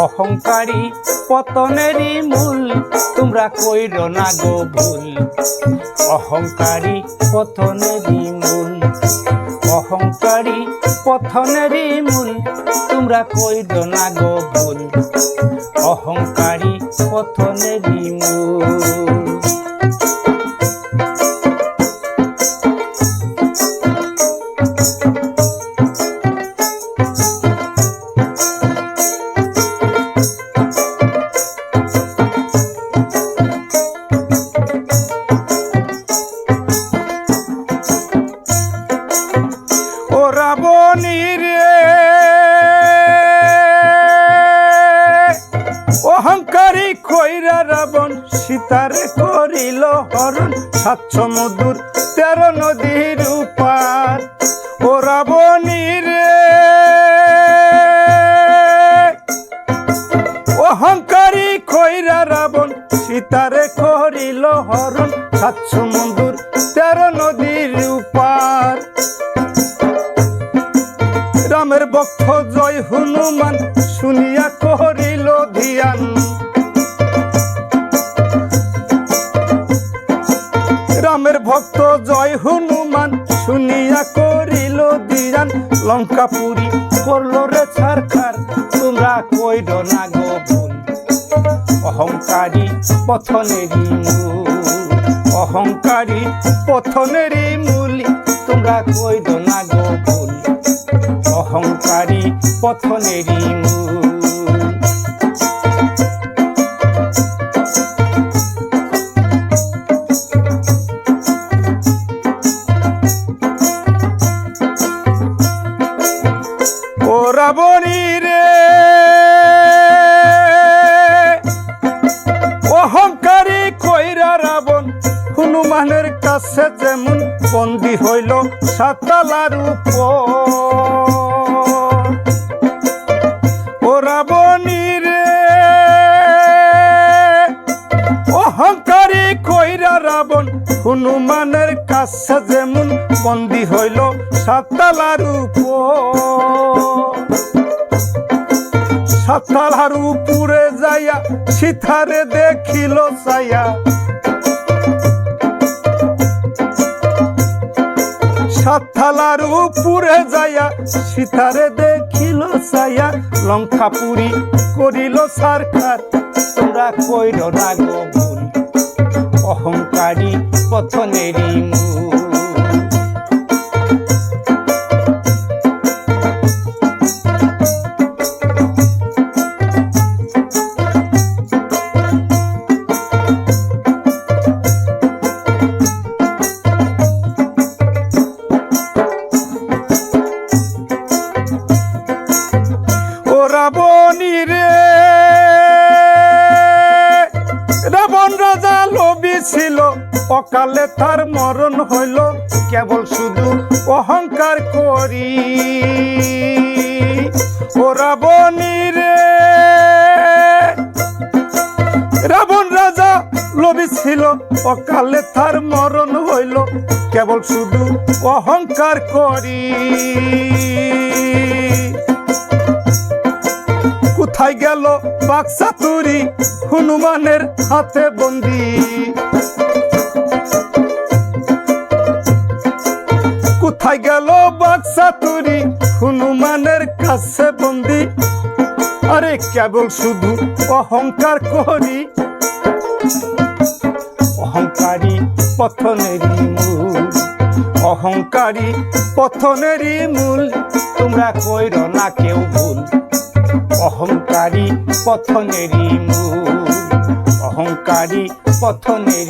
অহংকারী পতনেরই মূল, তোমরা কইরো না গো ভুল। অহংকারী পতনেরই মূল, অহংকারী পতনেরই মূল, তোমরা কইরো না গো ভুল। অহংকারী পতনেরই মূল। অহংকারী কইরা রাবণ সীতারে করিল হরণ, 7 সমুদ্র 13 নদীর পার। ও রাবণী রে অহংকারী কইরা রাবণ সীতারে করিল হরণ, 7 সমুদ্র 13 নদীর পার। রামের ভক্ত জয় হনুমান শুনিয়া করিল ধ্যান, রামের ভক্ত জয় হনুমান শুনিয়া করিল ধ্যান। লঙ্কাপুরী করল রে ছারখার, তোমরা কইরো না গো ভুল। অহংকারী পতনেরই মূল, অহংকারী পতনেরই মূল, তোমরা কইরো না গো ভুল। অহংকারী পতনেরই মূল। ও রাবণী রে অহংকারী কইরা রাবণ হনুমানের কাছে যেমন বন্দী হইল 7 তালার উপর। ও রাবণী রে অহংকারী কইরা রাবণ হনুমানের কাছে যেমন বন্দী হইল 7 তালার উপর। 7 তালার উপরে যাইয়া সীতারে দেখিল ছায়া, 7 তালার উপরে যাইয়া সীতারে দেখিল ছায়া। লঙ্কাপুরী করিল ছারখার, তোমরা কইরো না গো ভুল। অহংকারী পতনেরই মূল। রাবণী রে রাবণ রাজা লোভী ছিল, অকালে তার মরণ হইল কেবল শুধু অহংকার করি। ও রাবণী রে রাবণ রাজা লোভী ছিল, অকালে তার মরণ হইল কেবল শুধু অহংকার করি। কোথায় গেল বাক্সাতুরী হনুমানের হাতে বন্দী, কোথায় গেল বাক্সাতুরী হনুমানের কাছে বন্দী। আরে কেবল শুধু অহংকার করি। অহংকারী পতনেরই মূল, অহংকারী পতনেরই মূল, তোমরা কইরো না কেউ ভুল। অহংকারী পতনেরই মূল, অহংকারী পতনেরই